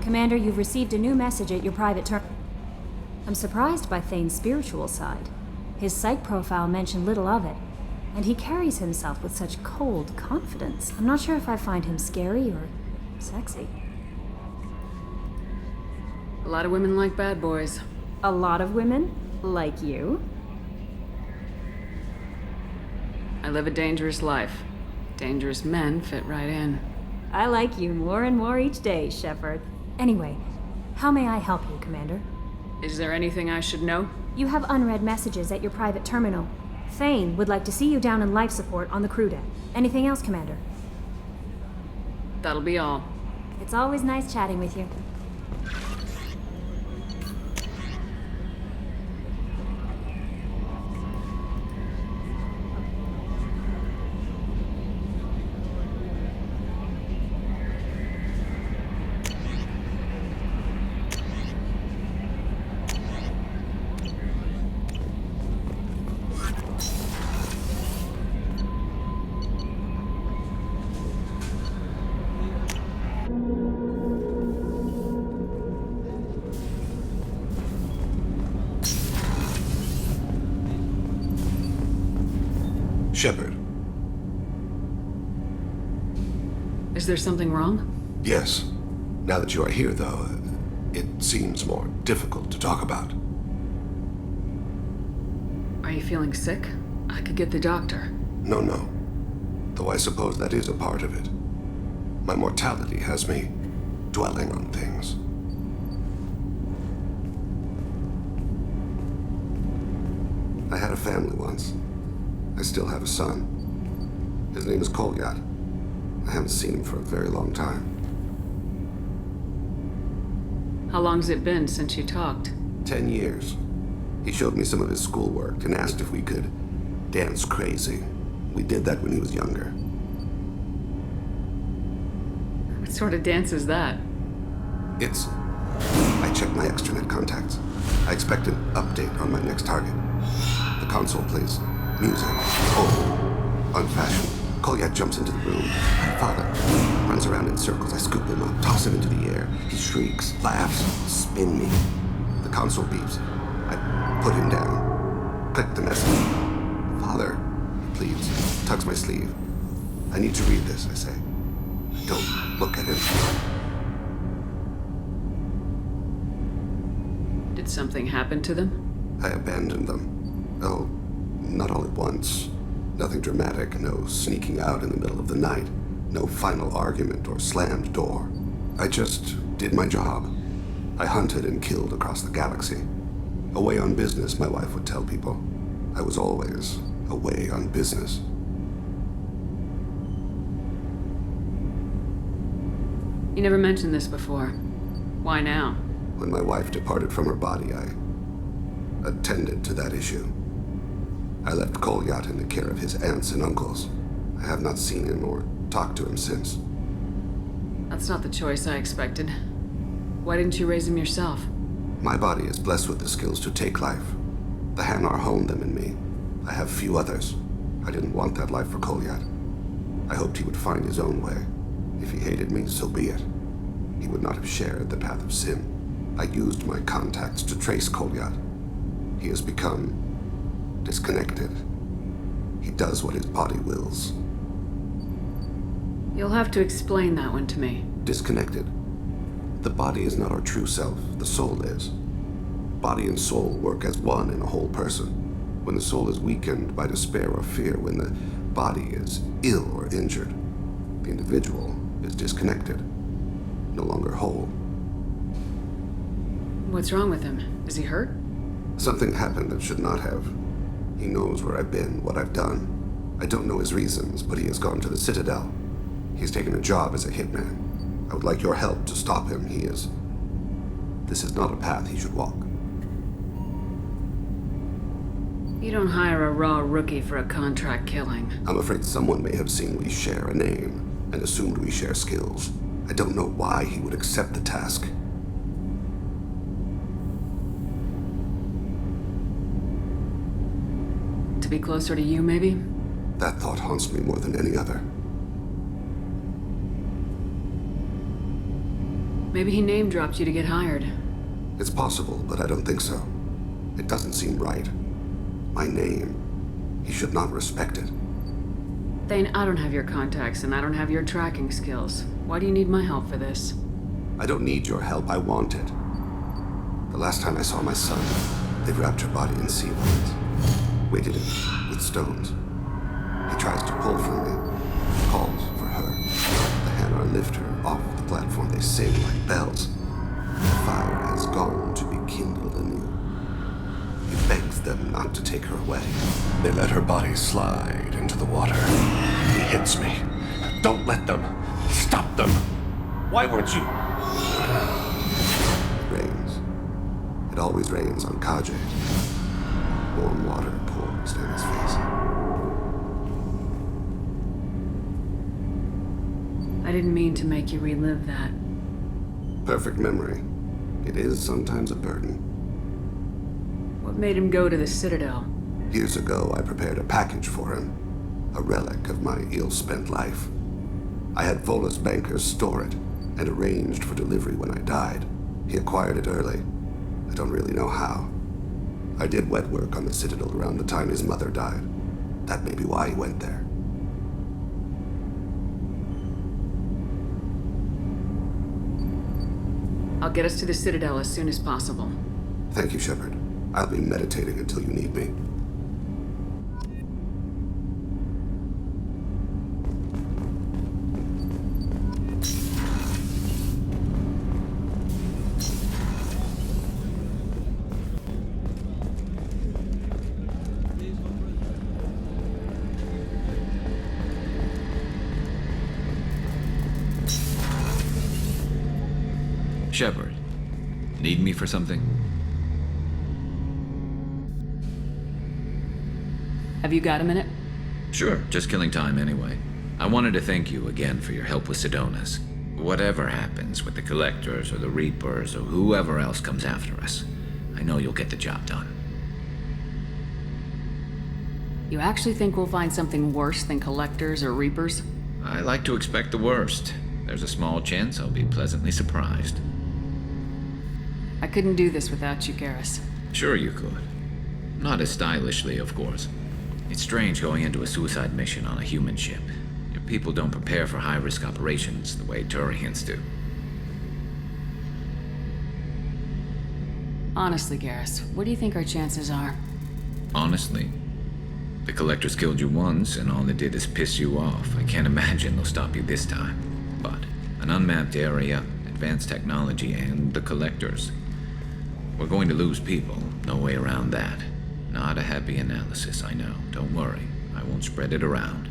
Commander, you've received a new message at your private terminal. I'm surprised by Thane's spiritual side. His psych profile mentioned little of it, and he carries himself with such cold confidence. I'm not sure if I find him scary or sexy. A lot of women like bad boys. A lot of women? Like you? I live a dangerous life. Dangerous men fit right in. I like you more and more each day, Shepard. Anyway, how may I help you, Commander? Is there anything I should know? You have unread messages at your private terminal. Thane would like to see you down in life support on the crew deck. Anything else, Commander? That'll be all. It's always nice chatting with you. Shepard. Is there something wrong? Yes. Now that you are here, though, it seems more difficult to talk about. Are you feeling sick? I could get the doctor. No. Though I suppose that is a part of it. My mortality has me dwelling on things. I had a family once. I still have a son. His name is Kolyat. I haven't seen him for a very long time. How long's it been since you talked? 10 years. He showed me some of his schoolwork and asked if we could dance crazy. We did that when he was younger. What sort of dance is that? I checked my extranet contacts. I expect an update on my next target. The console plays music. Oh, unfashioned. Kolyat jumps into the room. My father runs around in circles. I scoop him up, toss him into the air. He shrieks, laughs, spin me. The console beeps. I put him down. Click the message. Father, he pleads, tugs my sleeve. I need to read this, I say. Don't look at him. Did something happen to them? I abandoned them. Oh, not all at once. Nothing dramatic, no sneaking out in the middle of the night, no final argument or slammed door. I just did my job. I hunted and killed across the galaxy. Away on business, my wife would tell people. I was always away on business. You never mentioned this before. Why now? When my wife departed from her body, I attended to that issue. I left Kolyat in the care of his aunts and uncles. I have not seen him or talked to him since. That's not the choice I expected. Why didn't you raise him yourself? My body is blessed with the skills to take life. The Hanar honed them in me. I have few others. I didn't want that life for Kolyat. I hoped he would find his own way. If he hated me, so be it. He would not have shared the path of sin. I used my contacts to trace Kolyat. He has become disconnected. He does what his body wills. You'll have to explain that one to me. Disconnected. The body is not our true self, the soul is. Body and soul work as one in a whole person. When the soul is weakened by despair or fear, when the body is ill or injured, the individual is disconnected, no longer whole. What's wrong with him? Is he hurt? Something happened that should not have. He knows where I've been, what I've done. I don't know his reasons, but he has gone to the Citadel. He's taken a job as a hitman. I would like your help to stop him. This is not a path he should walk. You don't hire a raw rookie for a contract killing. I'm afraid someone may have seen we share a name and assumed we share skills. I don't know why he would accept the task. To be closer to you, maybe? That thought haunts me more than any other. Maybe he name-dropped you to get hired. It's possible, but I don't think so. It doesn't seem right. My name. He should not respect it. Thane, I don't have your contacts, and I don't have your tracking skills. Why do you need my help for this? I don't need your help. I want it. The last time I saw my son, they wrapped her body in sea lines, weighted it with stones. He tries to pull from me, calls for her. The Hannar lift her off the platform. They sing like bells. The fire has gone to be kindled anew. He begs them not to take her away. They let her body slide into the water. He hits me. Don't let them. Stop them. Why weren't you? It rains. It always rains on Kajate. Warm water pours down his face. I didn't mean to make you relive that. Perfect memory. It is sometimes a burden. What made him go to the Citadel? Years ago, I prepared a package for him. A relic of my ill-spent life. I had Volus bankers store it, and arranged for delivery when I died. He acquired it early. I don't really know how. I did wet work on the Citadel around the time his mother died. That may be why he went there. I'll get us to the Citadel as soon as possible. Thank you, Shepard. I'll be meditating until you need me. Shepard, need me for something? Have you got a minute? Sure, just killing time anyway. I wanted to thank you again for your help with Sidonis. Whatever happens with the Collectors or the Reapers or whoever else comes after us, I know you'll get the job done. You actually think we'll find something worse than Collectors or Reapers? I like to expect the worst. There's a small chance I'll be pleasantly surprised. I couldn't do this without you, Garrus. Sure you could. Not as stylishly, of course. It's strange going into a suicide mission on a human ship. Your people don't prepare for high-risk operations the way Turians do. Honestly, Garrus, what do you think our chances are? Honestly, the Collectors killed you once, and all they did is piss you off. I can't imagine they'll stop you this time. But an unmapped area, advanced technology, and the Collectors. We're going to lose people. No way around that. Not a happy analysis, I know. Don't worry. I won't spread it around.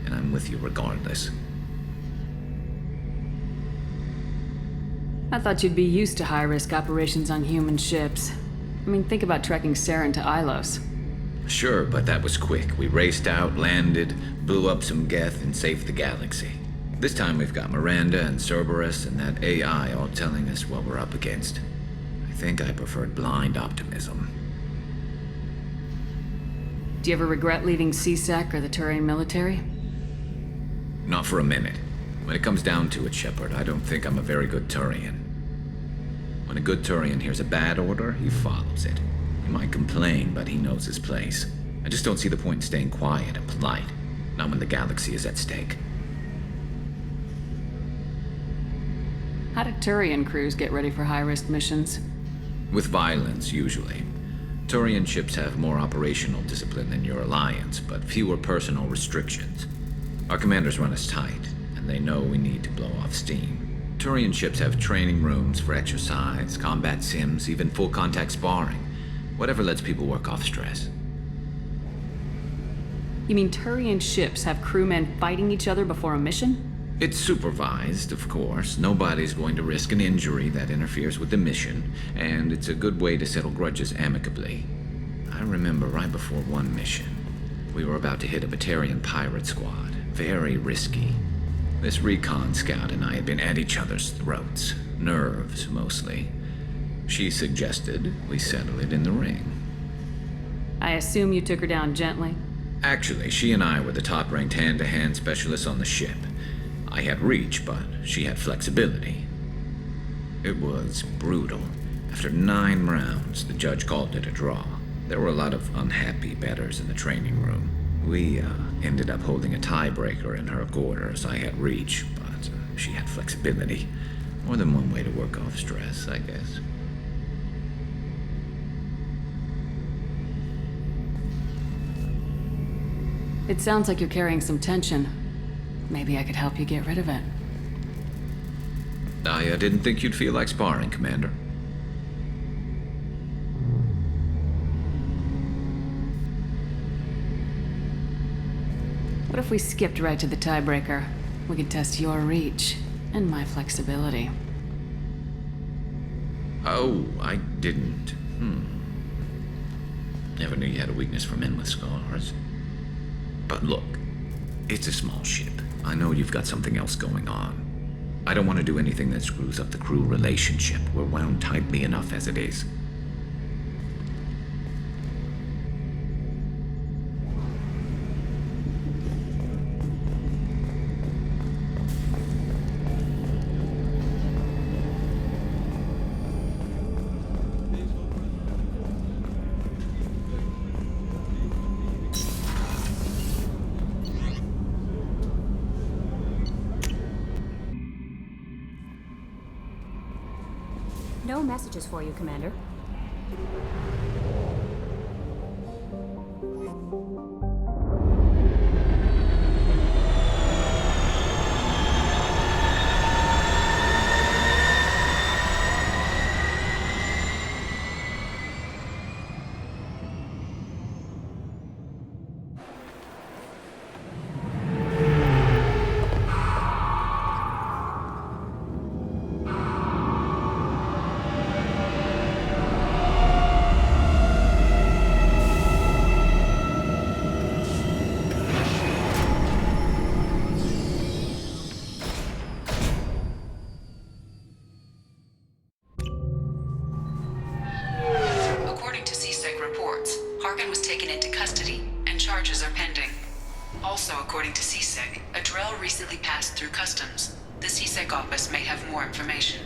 And I'm with you regardless. I thought you'd be used to high-risk operations on human ships. I mean, think about trekking Saren to Ilos. Sure, but that was quick. We raced out, landed, blew up some Geth, and saved the galaxy. This time we've got Miranda and Cerberus and that AI all telling us what we're up against. I think I preferred blind optimism. Do you ever regret leaving CSEC or the Turian military? Not for a minute. When it comes down to it, Shepard, I don't think I'm a very good Turian. When a good Turian hears a bad order, he follows it. He might complain, but he knows his place. I just don't see the point in staying quiet and polite. Not when the galaxy is at stake. How do Turian crews get ready for high-risk missions? With violence, usually. Turian ships have more operational discipline than your alliance, but fewer personal restrictions. Our commanders run us tight, and they know we need to blow off steam. Turian ships have training rooms for exercise, combat sims, even full-contact sparring. Whatever lets people work off stress. You mean Turian ships have crewmen fighting each other before a mission? It's supervised, of course. Nobody's going to risk an injury that interferes with the mission, and it's a good way to settle grudges amicably. I remember right before one mission, we were about to hit a Batarian pirate squad. Very risky. This recon scout and I had been at each other's throats. Nerves, mostly. She suggested we settle it in the ring. I assume you took her down gently? Actually, she and I were the top-ranked hand-to-hand specialists on the ship. I had reach, but she had flexibility. It was brutal. After 9 rounds, the judge called it a draw. There were a lot of unhappy bettors in the training room. We ended up holding a tiebreaker in her quarters. I had reach, but she had flexibility. More than one way to work off stress, I guess. It sounds like you're carrying some tension. Maybe I could help you get rid of it. I didn't think you'd feel like sparring, Commander. What if we skipped right to the tiebreaker? We could test your reach and my flexibility. Oh, I didn't. Never knew you had a weakness for men with scars. But look, it's a small ship. I know you've got something else going on. I don't want to do anything that screws up the crew relationship. We're wound tightly enough as it is. No messages for you, Commander. Also, according to CSEC, a Drell recently passed through customs. The CSEC office may have more information.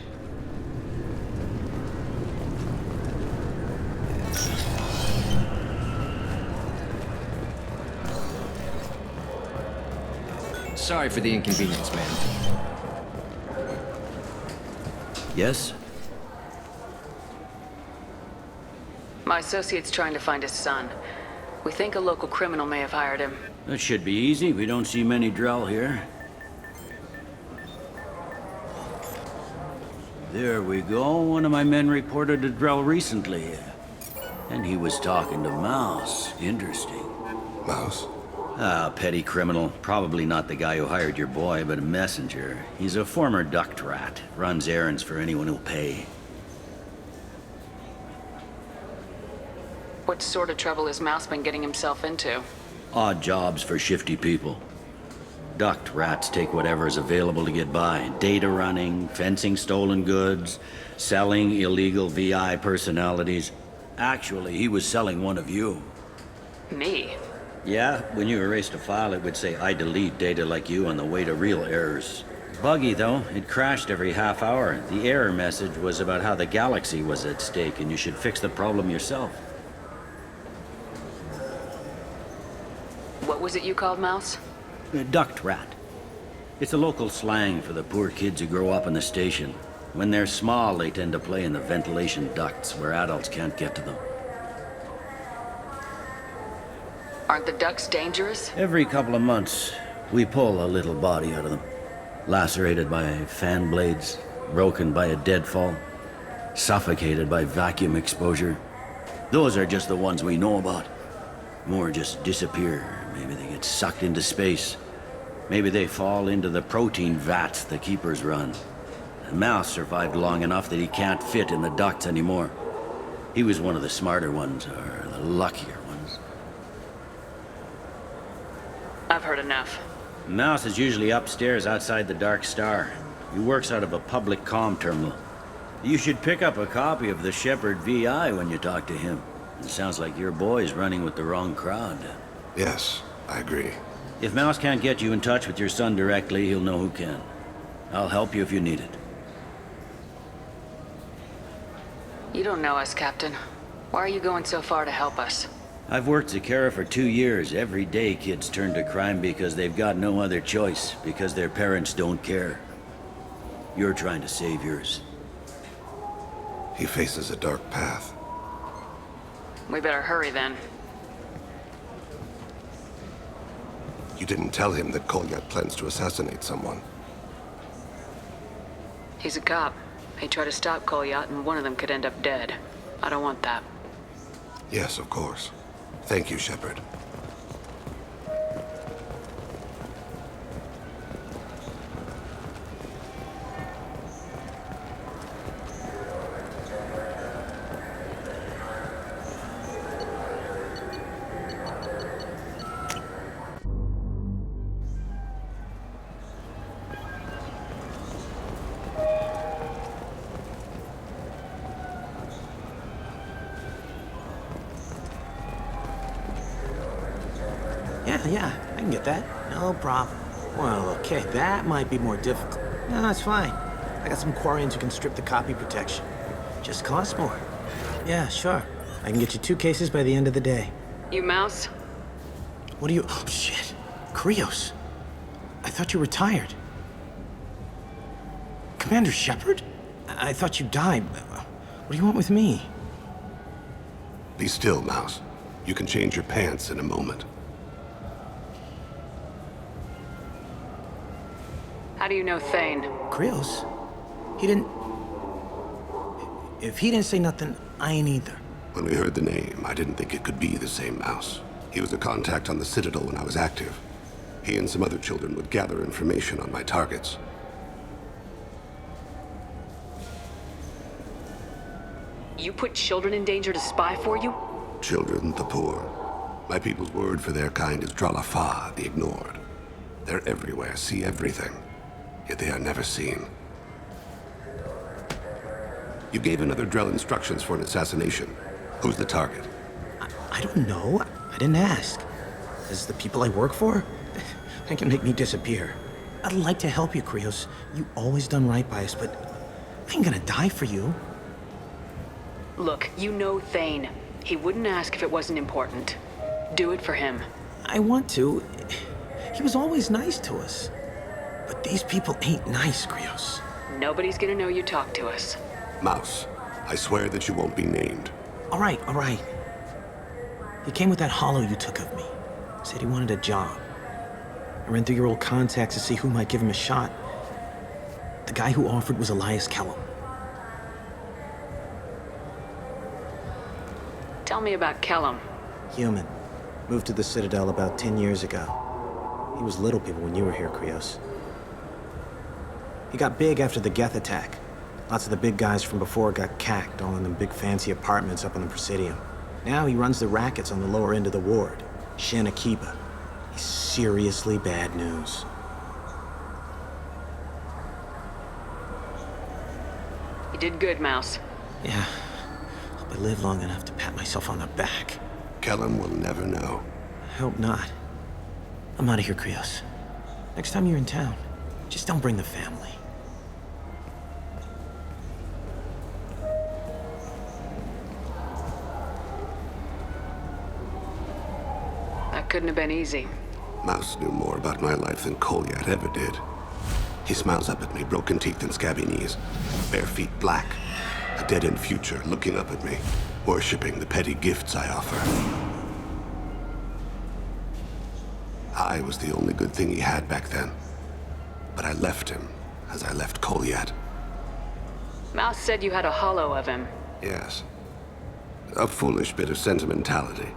Sorry for the inconvenience, man. Yes? My associate's trying to find his son. We think a local criminal may have hired him. That should be easy. We don't see many Drell here. There we go. One of my men reported a Drell recently. And he was talking to Mouse. Interesting. Mouse? Ah, petty criminal. Probably not the guy who hired your boy, but a messenger. He's a former duct rat. Runs errands for anyone who'll pay. What sort of trouble has Mouse been getting himself into? Odd jobs for shifty people. Duct rats take whatever is available to get by. Data running, fencing stolen goods, selling illegal VI personalities. Actually, he was selling one of you. Me? Yeah, when you erased a file, it would say, I delete data like you on the way to real errors. Buggy, though. It crashed every half hour. The error message was about how the galaxy was at stake, and you should fix the problem yourself. What was it you called Mouse? A duct rat. It's a local slang for the poor kids who grow up in the station. When they're small, they tend to play in the ventilation ducts where adults can't get to them. Aren't the ducks dangerous? Every couple of months, we pull a little body out of them. Lacerated by fan blades, broken by a deadfall, suffocated by vacuum exposure. Those are just the ones we know about. More just disappear. Maybe they get sucked into space. Maybe they fall into the protein vats the keepers run. The Mouse survived long enough that he can't fit in the ducts anymore. He was one of the smarter ones, or the luckier ones. I've heard enough. Mouse is usually upstairs outside the Dark Star. He works out of a public comm terminal. You should pick up a copy of the Shepherd VI when you talk to him. It sounds like your boy's running with the wrong crowd. Yes, I agree. If Mouse can't get you in touch with your son directly, he'll know who can. I'll help you if you need it. You don't know us, Captain. Why are you going so far to help us? I've worked Zakara for 2 years. Every day kids turn to crime because they've got no other choice, because their parents don't care. You're trying to save yours. He faces a dark path. We better hurry then. You didn't tell him that Kolyat plans to assassinate someone. He's a cop. He tried to stop Kolyat and one of them could end up dead. I don't want that. Yes, of course. Thank you, Shepard. Yeah, I can get that. No problem. Well, okay, that might be more difficult. No, it's fine. I got some Quarians who can strip the copy protection. Just costs more. Yeah, sure. I can get you 2 cases by the end of the day. You Mouse? What are you... Oh, shit. Krios. I thought you retired. Commander Shepard? I thought you died. What do you want with me? Be still, Mouse. You can change your pants in a moment. How do you know Thane? Krios? He didn't... If he didn't say nothing, I ain't either. When we heard the name, I didn't think it could be the same Mouse. He was a contact on the Citadel when I was active. He and some other children would gather information on my targets. You put children in danger to spy for you? Children, the poor. My people's word for their kind is Dralafa, the ignored. They're everywhere, see everything. Yet they are never seen. You gave another Drell instructions for an assassination. Who's the target? I don't know. I didn't ask. As the people I work for, they can make me disappear. I'd like to help you, Krios. You always done right by us, but I ain't gonna die for you. Look, you know Thane. He wouldn't ask if it wasn't important. Do it for him. I want to. He was always nice to us. But these people ain't nice, Krios. Nobody's gonna know you talked to us. Mouse, I swear that you won't be named. All right. He came with that hollow you took of me. Said he wanted a job. I ran through your old contacts to see who might give him a shot. The guy who offered was Elias Kellum. Tell me about Kellum. Human. Moved to the Citadel about 10 years ago. He was Little People when you were here, Krios. He got big after the Geth attack. Lots of the big guys from before got cacked, all in them big fancy apartments up on the Presidium. Now he runs the rackets on the lower end of the ward, Shin Akiba. He's seriously bad news. You did good, Mouse. Yeah. Hope I live long enough to pat myself on the back. Kellum will never know. I hope not. I'm out of here, Krios. Next time you're in town, just don't bring the family. That couldn't have been easy. Mouse knew more about my life than Kolyat ever did. He smiles up at me, broken teeth and scabby knees, bare feet black, a dead-end future looking up at me, worshipping the petty gifts I offer. I was the only good thing he had back then, but I left him as I left Kolyat. Mouse said you had a hollow of him. Yes. A foolish bit of sentimentality.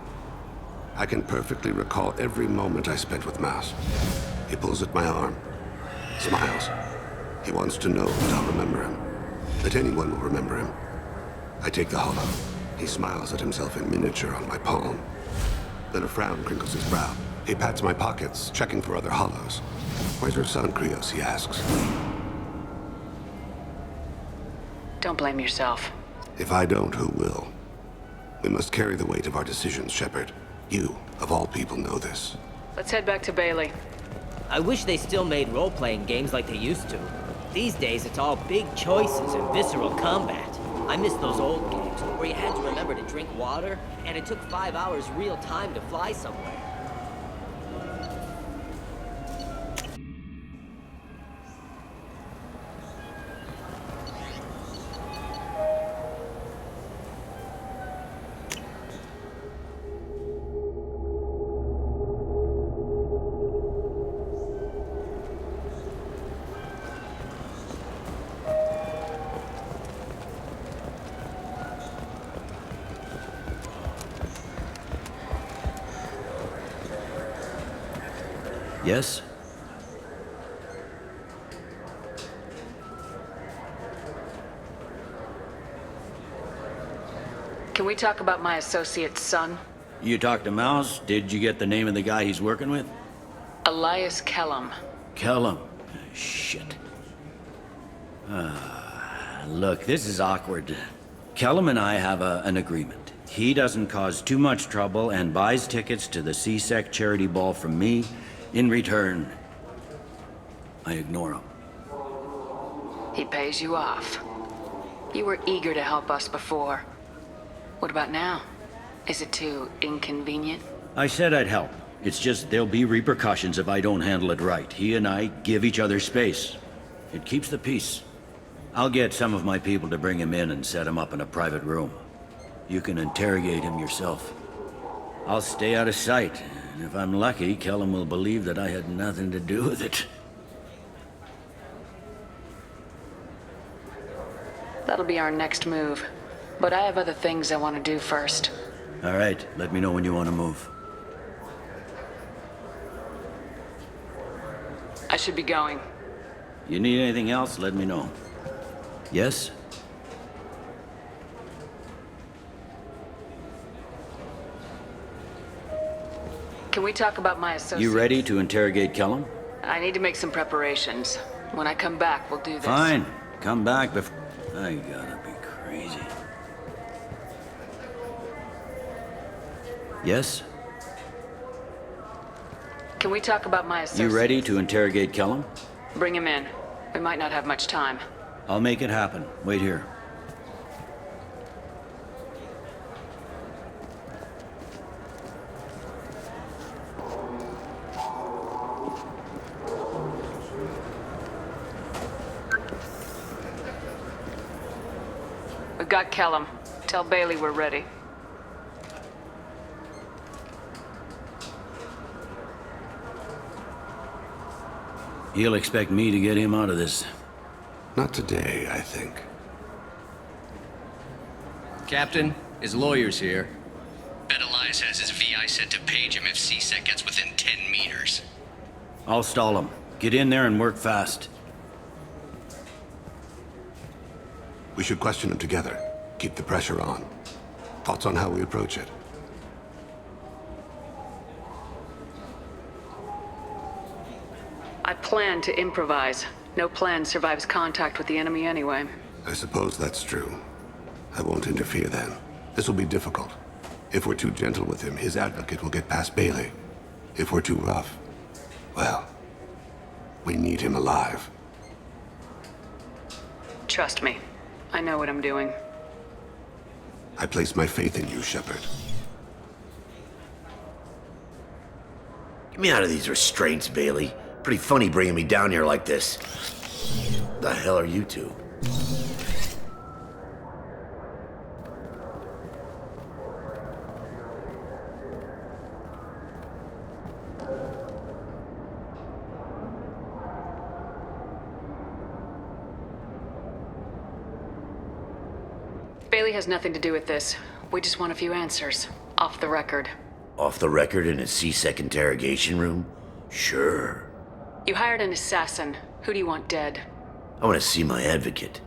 I can perfectly recall every moment I spent with Mouse. He pulls at my arm, smiles. He wants to know that I'll remember him, that anyone will remember him. I take the hollow. He smiles at himself in miniature on my palm. Then a frown crinkles his brow. He pats my pockets, checking for other hollows. Where's your son, Krios, he asks. Don't blame yourself. If I don't, who will? We must carry the weight of our decisions, Shepard. You, of all people, know this. Let's head back to Bailey. I wish they still made role-playing games like they used to. These days, it's all big choices and visceral combat. I miss those old games where you had to remember to drink water, and it took 5 hours real time to fly somewhere. Yes? Can we talk about my associate's son? You talked to Mouse? Did you get the name of the guy he's working with? Elias Kellum. Kellum. Shit. Look, this is awkward. Kellum and I have an agreement. He doesn't cause too much trouble and buys tickets to the C-Sec charity ball from me. In return, I ignore him. He pays you off. You were eager to help us before. What about now? Is it too inconvenient? I said I'd help. It's just there'll be repercussions if I don't handle it right. He and I give each other space. It keeps the peace. I'll get some of my people to bring him in and set him up in a private room. You can interrogate him yourself. I'll stay out of sight, and if I'm lucky, Kellum will believe that I had nothing to do with it. That'll be our next move. But I have other things I want to do first. All right, let me know when you want to move. I should be going. You need anything else, let me know. Yes? Can we talk about my associate? You ready to interrogate Kellum? I need to make some preparations. When I come back, we'll do this. Fine. Come back before... I gotta be crazy. Yes? Can we talk about my associate? You ready to interrogate Kellum? Bring him in. We might not have much time. I'll make it happen. Wait here. We've got Kellum. Tell Bailey we're ready. He'll expect me to get him out of this. Not today, I think. Captain, his lawyer's here. Bet Elias has his VI set to page him if C-Sec gets within 10 meters. I'll stall him. Get in there and work fast. We should question him together. Keep the pressure on. Thoughts on how we approach it? I plan to improvise. No plan survives contact with the enemy anyway. I suppose that's true. I won't interfere then. This will be difficult. If we're too gentle with him, his advocate will get past Bailey. If we're too rough, well, we need him alive. Trust me. I know what I'm doing. I place my faith in you, Shepard. Get me out of these restraints, Bailey. Pretty funny bringing me down here like this. The hell are you two? Bailey has nothing to do with this. We just want a few answers. Off the record. Off the record in a C-Sec interrogation room? Sure. You hired an assassin. Who do you want dead? I want to see my advocate.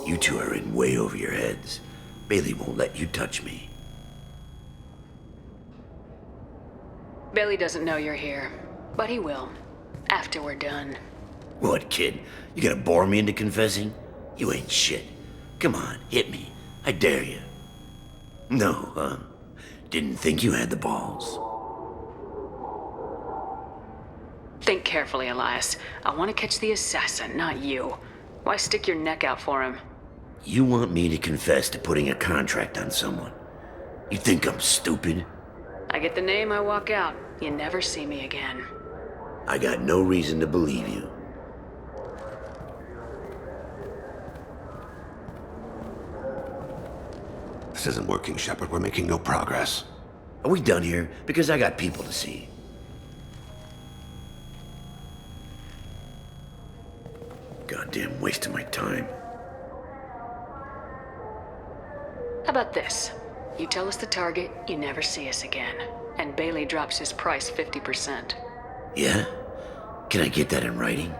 You two are in way over your heads. Bailey won't let you touch me. Bailey doesn't know you're here, but he will. After we're done. What, kid? You gonna bore me into confessing? You ain't shit. Come on, hit me. I dare you. No, huh? Didn't think you had the balls. Think carefully, Elias. I want to catch the assassin, not you. Why stick your neck out for him? You want me to confess to putting a contract on someone? You think I'm stupid? I get the name, I walk out. You never see me again. I got no reason to believe you. This isn't working, Shepard. We're making no progress. Are we done here? Because I got people to see. Goddamn waste of my time. How about this? You tell us the target, you never see us again. And Bailey drops his price 50%. Yeah? Can I get that in writing?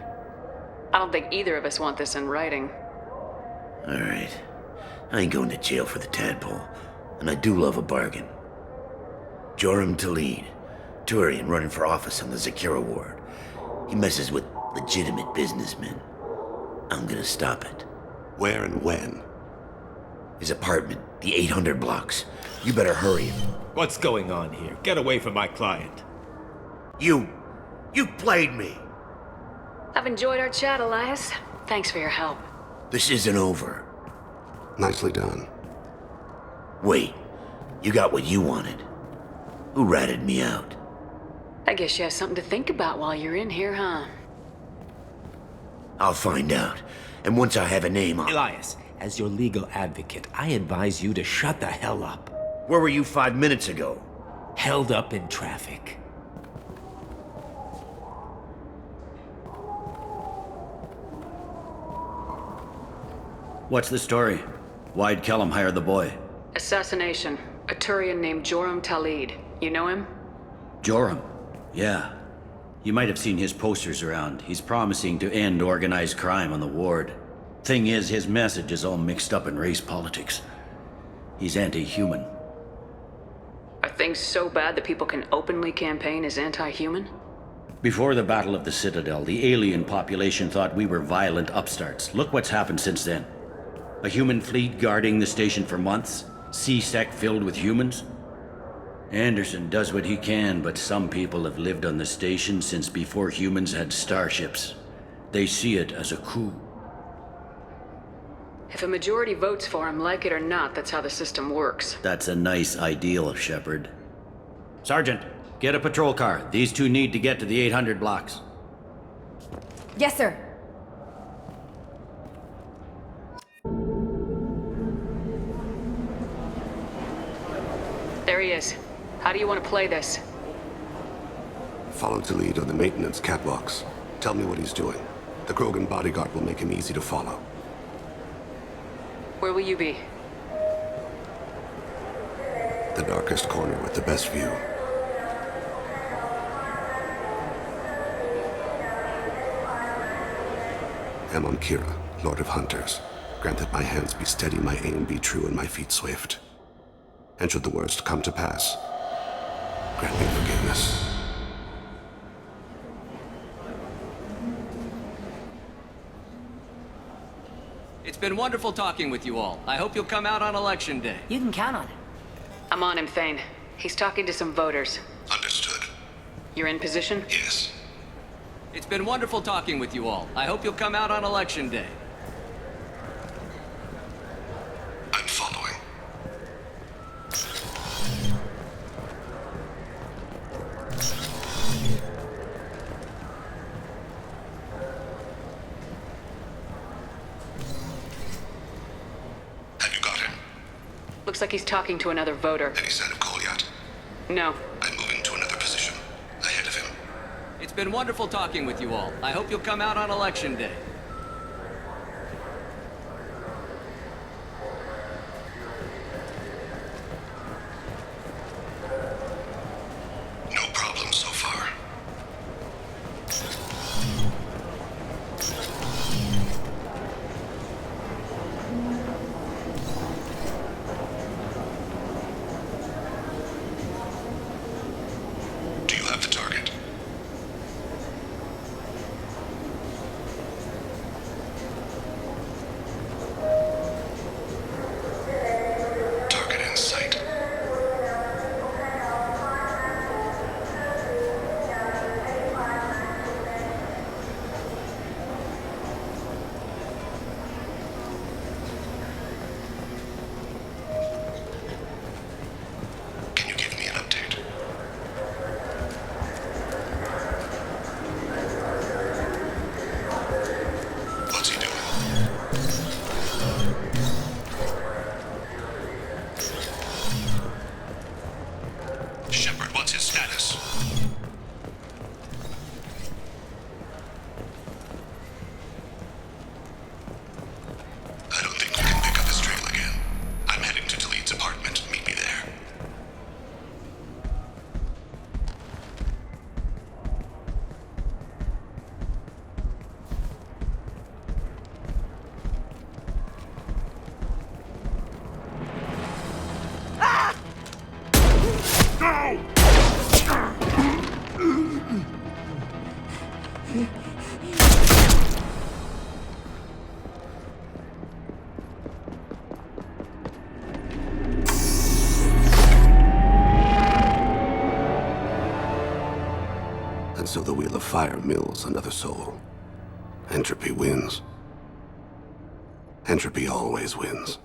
I don't think either of us want this in writing. Alright. I ain't going to jail for the tadpole, and I do love a bargain. Joram Talid, Turian running for office on the Zakira ward. He messes with legitimate businessmen. I'm gonna stop it. Where and when? His apartment, the 800 blocks. You better hurry. What's going on here? Get away from my client. You played me. I've enjoyed our chat, Elias. Thanks for your help. This isn't over. Nicely done. Wait, you got what you wanted. Who ratted me out? I guess you have something to think about while you're in here, huh? I'll find out. And once I have a name, Elias, as your legal advocate, I advise you to shut the hell up. Where were you 5 minutes ago? Held up in traffic. What's the story? Why'd Kellum hire the boy? Assassination. A Turian named Joram Talid. You know him? Joram? Yeah. You might have seen his posters around. He's promising to end organized crime on the ward. Thing is, his message is all mixed up in race politics. He's anti-human. Are things so bad that people can openly campaign as anti-human? Before the Battle of the Citadel, the alien population thought we were violent upstarts. Look what's happened since then. A human fleet guarding the station for months? C-Sec filled with humans? Anderson does what he can, but some people have lived on the station since before humans had starships. They see it as a coup. If a majority votes for him, like it or not, that's how the system works. That's a nice ideal, Shepard. Sergeant, get a patrol car. These two need to get to the 800 blocks. Yes, sir. There he is. How do you want to play this? Follow Talid on the maintenance catwalks. Tell me what he's doing. The Krogan bodyguard will make him easy to follow. Where will you be? The darkest corner with the best view. Amon Kira, Lord of Hunters. Grant that my hands be steady, my aim be true, and my feet swift. And should the worst come to pass, grant me forgiveness. It's been wonderful talking with you all. I hope you'll come out on election day. You can count on it. I'm on him, Thane. He's talking to some voters. Understood. You're in position? Yes. It's been wonderful talking with you all. I hope you'll come out on election day. I'm following. Have you got him? Looks like he's talking to another voter. Any sign of Kolyat? No. I'm moving to another position. Ahead of him. It's been wonderful talking with you all. I hope you'll come out on election day. No problem so far. Do you have the target? so the Wheel of Fire mills another soul. Entropy wins. Entropy always wins.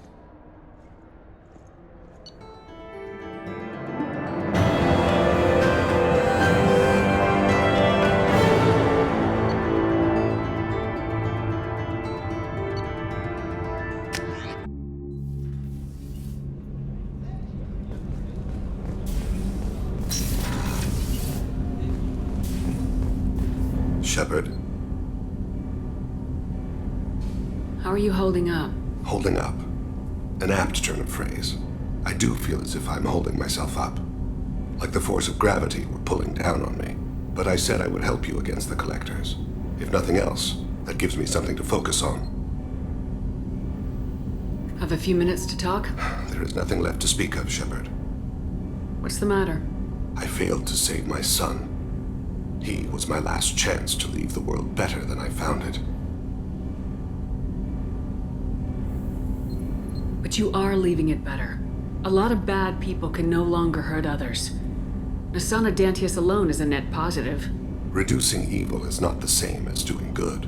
Shepard. How are you holding up? Holding up. An apt turn of phrase. I do feel as if I'm holding myself up. Like the force of gravity were pulling down on me. But I said I would help you against the Collectors. If nothing else, that gives me something to focus on. Have a few minutes to talk? There is nothing left to speak of, Shepard. What's the matter? I failed to save my son. He was my last chance to leave the world better than I found it. But you are leaving it better. A lot of bad people can no longer hurt others. Nasana Dantius alone is a net positive. Reducing evil is not the same as doing good.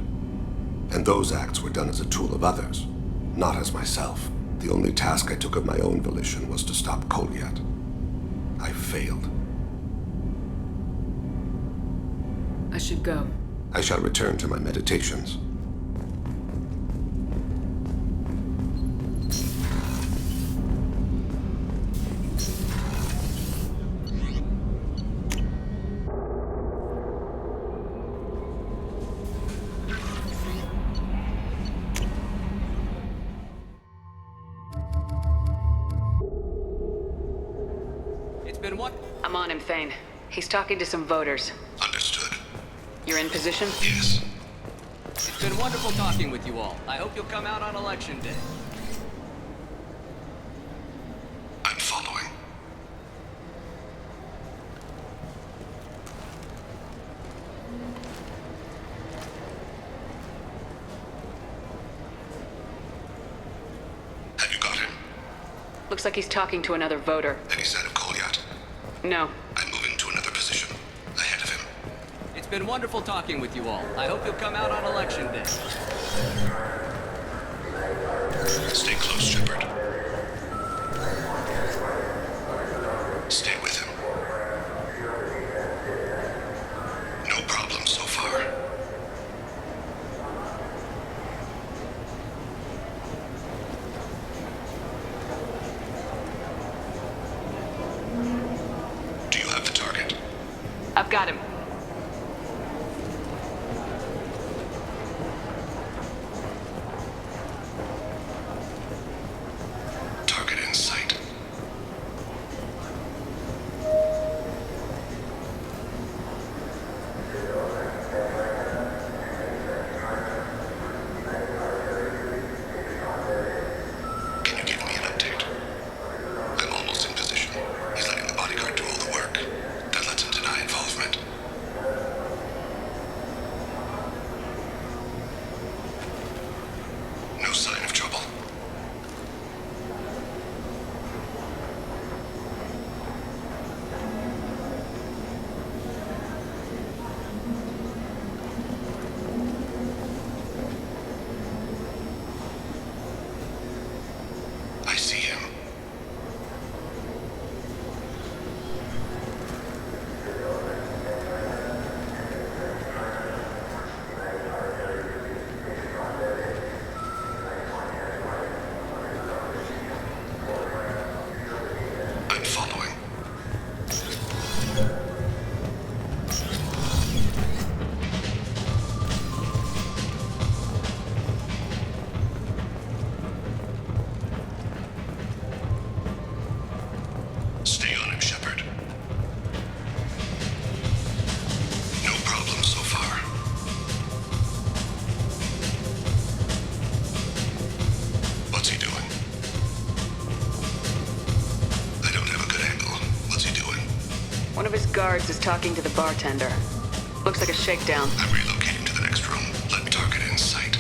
And those acts were done as a tool of others, not as myself. The only task I took of my own volition was to stop Kolyat. I failed. I should go. I shall return to my meditations. It's been what? I'm on him, Thane. He's talking to some voters. Understood. You're in position? Yes. It's been wonderful talking with you all. I hope you'll come out on election day. I'm following. Have you got him? Looks like he's talking to another voter. Any sign of Kolyat? No. I'm moving to another position. Ahead of him. It's been wonderful talking with you all. I hope you'll come out on election day. Stay close, Shepard. Stay with him. No problem so far. Do you have the target? I've got him. Target in sight. Can you give me an update? I'm almost in position. He's letting the bodyguard do all the work. That lets him deny involvement. No sign of trouble. I see him. I'm following. Stay on him, Shepard. No problem so far. What's he doing? I don't have a good angle. What's he doing? One of his guards is talking to the bartender. Looks like a shakedown. I'm relocating to the next room. Let me target in sight.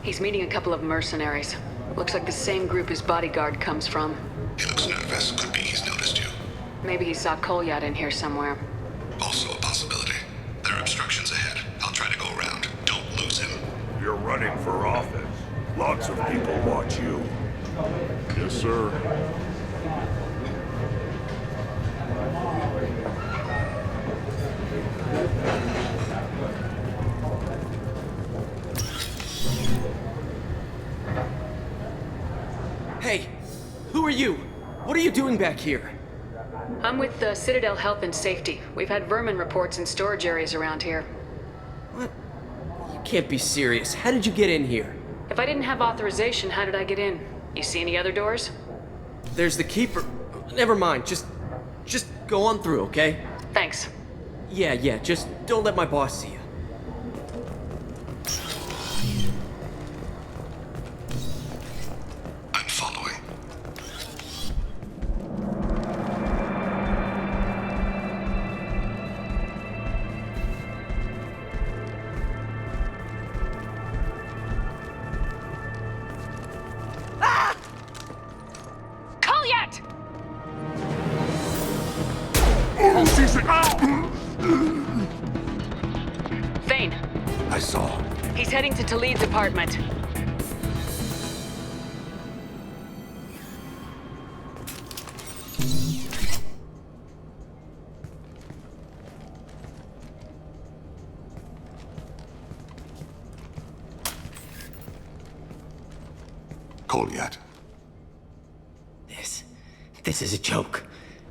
He's meeting a couple of mercenaries. Looks like the same group his bodyguard comes from. He looks nervous. Could be he's noticed you. Maybe he saw Kolyat in here somewhere. Also a possibility. There are obstructions ahead. I'll try to go around. Don't lose him. You're running for office. Lots of people watch you. Yes, sir. Hey, who are you? What are you doing back here? I'm with the Citadel Health and Safety. We've had vermin reports in storage areas around here. What? You can't be serious. How did you get in here? If I didn't have authorization, how did I get in? You see any other doors? There's the keeper. Never mind. Just go on through, okay? Thanks. Yeah, just don't let my boss see you. I'm following. Kolyat! Thane. I saw. He's heading to Talid's apartment. Kolyat. This is a joke.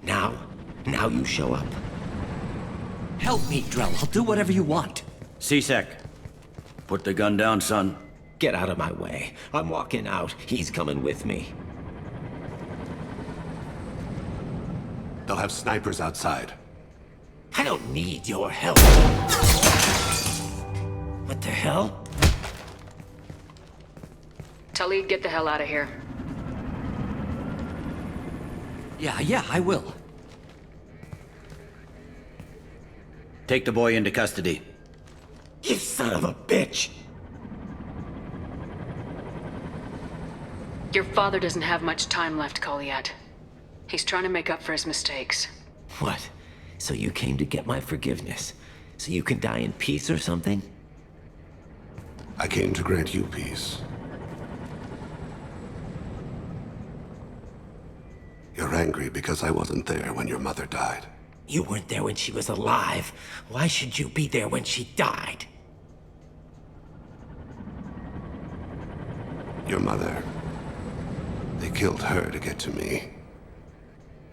Now you show up. Help me, Drell. I'll do whatever you want. C-Sec, put the gun down, son. Get out of my way. I'm walking out. He's coming with me. They'll have snipers outside. I don't need your help. What the hell? Talid, get the hell out of here. Yeah, I will. Take the boy into custody. You son of a bitch! Your father doesn't have much time left, Kolyat. He's trying to make up for his mistakes. What? So you came to get my forgiveness? So you can die in peace or something? I came to grant you peace. You're angry because I wasn't there when your mother died. You weren't there when she was alive. Why should you be there when she died? Your mother. They killed her to get to me.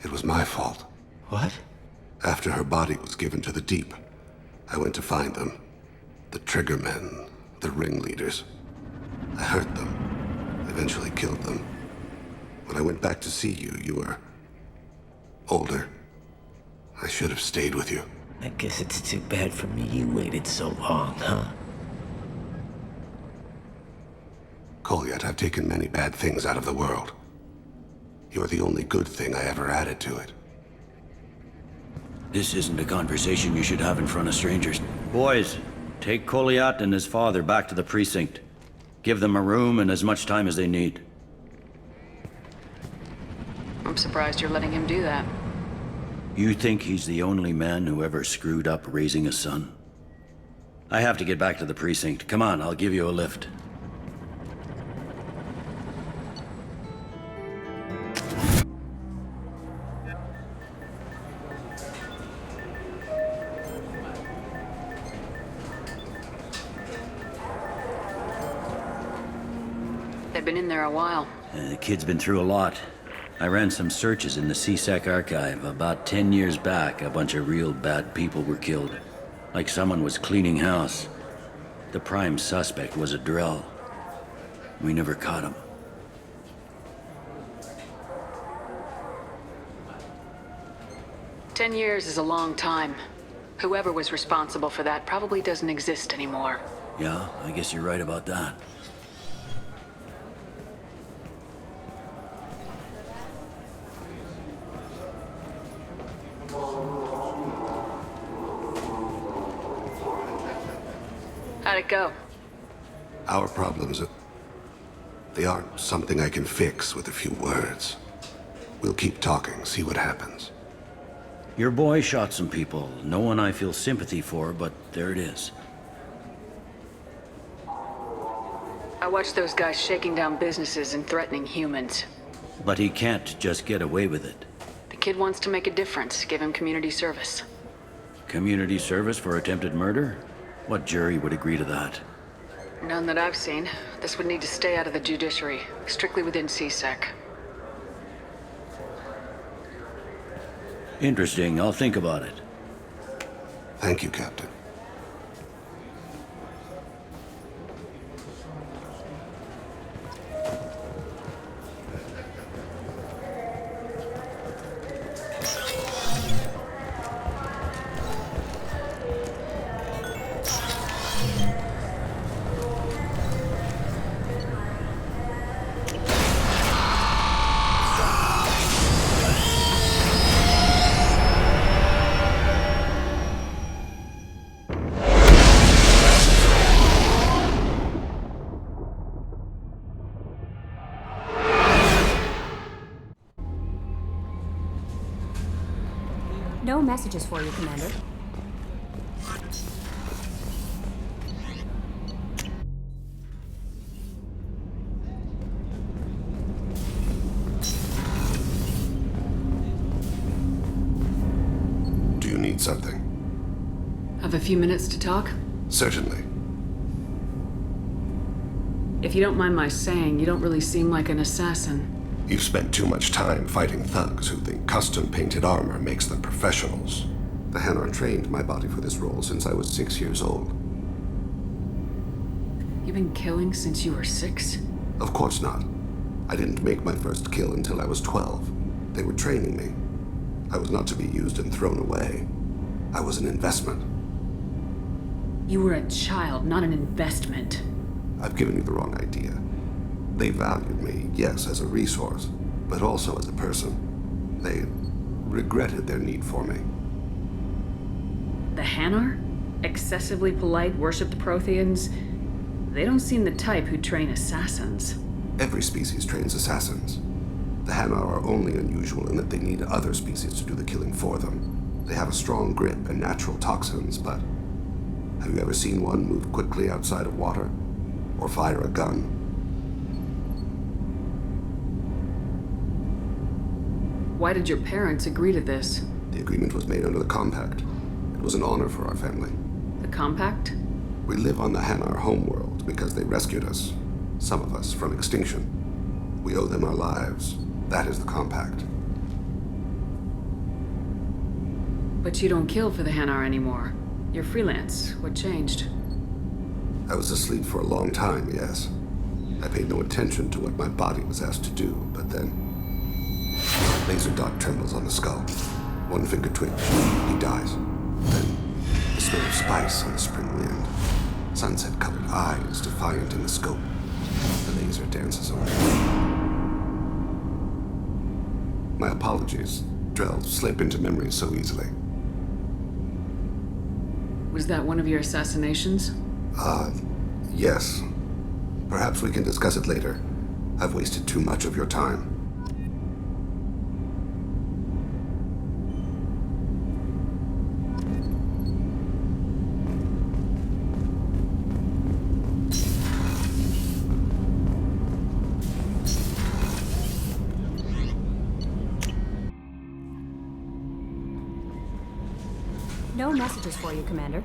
It was my fault. What? After her body was given to the deep, I went to find them. The triggermen, the ringleaders. I hurt them, eventually killed them. When I went back to see you, you were older. I should have stayed with you. I guess it's too bad for me you waited so long, huh? Kolyat, I've taken many bad things out of the world. You're the only good thing I ever added to it. This isn't a conversation you should have in front of strangers. Boys, take Kolyat and his father back to the precinct. Give them a room and as much time as they need. I'm surprised you're letting him do that. You think he's the only man who ever screwed up raising a son? I have to get back to the precinct. Come on, I'll give you a lift. They've been in there a while. The kid's been through a lot. I ran some searches in the C-Sec archive. About 10 years back, a bunch of real bad people were killed. Like someone was cleaning house. The prime suspect was a Drell. We never caught him. "10 years is a long time. Whoever was responsible for that probably doesn't exist anymore." Yeah, I guess you're right about that. How'd it go? Our problems, they aren't something I can fix with a few words. We'll keep talking, see what happens. Your boy shot some people. No one I feel sympathy for, but there it is. I watched those guys shaking down businesses and threatening humans. But he can't just get away with it. The kid wants to make a difference. Give him community service. Community service for attempted murder? What jury would agree to that? None that I've seen. This would need to stay out of the judiciary, strictly within CSEC. Interesting. I'll think about it. Thank you, Captain. No messages for you, Commander. Do you need something? Have a few minutes to talk? Certainly. If you don't mind my saying, you don't really seem like an assassin. You've spent too much time fighting thugs who think custom-painted armor makes them professionals. The Hanar trained my body for this role since I was 6 years old. You've been killing since you were 6? Of course not. I didn't make my first kill until I was 12. They were training me. I was not to be used and thrown away. I was an investment. You were a child, not an investment. I've given you the wrong idea. They valued me, yes, as a resource, but also as a person. They regretted their need for me. The Hanar? Excessively polite, worship the Protheans? They don't seem the type who train assassins. Every species trains assassins. The Hanar are only unusual in that they need other species to do the killing for them. They have a strong grip and natural toxins, but have you ever seen one move quickly outside of water? Or fire a gun? Why did your parents agree to this? The agreement was made under the Compact. It was an honor for our family. The Compact? We live on the Hanar homeworld because they rescued us, some of us, from extinction. We owe them our lives. That is the Compact. But you don't kill for the Hanar anymore. You're freelance. What changed? I was asleep for a long time, yes. I paid no attention to what my body was asked to do, but then... Laser dot trembles on the skull. One finger twitch. He dies. Then, the smell of spice on the spring wind. Sunset-colored eyes, defiant in the scope. The laser dances away. My apologies. Drell slip into memory so easily. Was that one of your assassinations? Yes. Perhaps we can discuss it later. I've wasted too much of your time. No messages for you, Commander.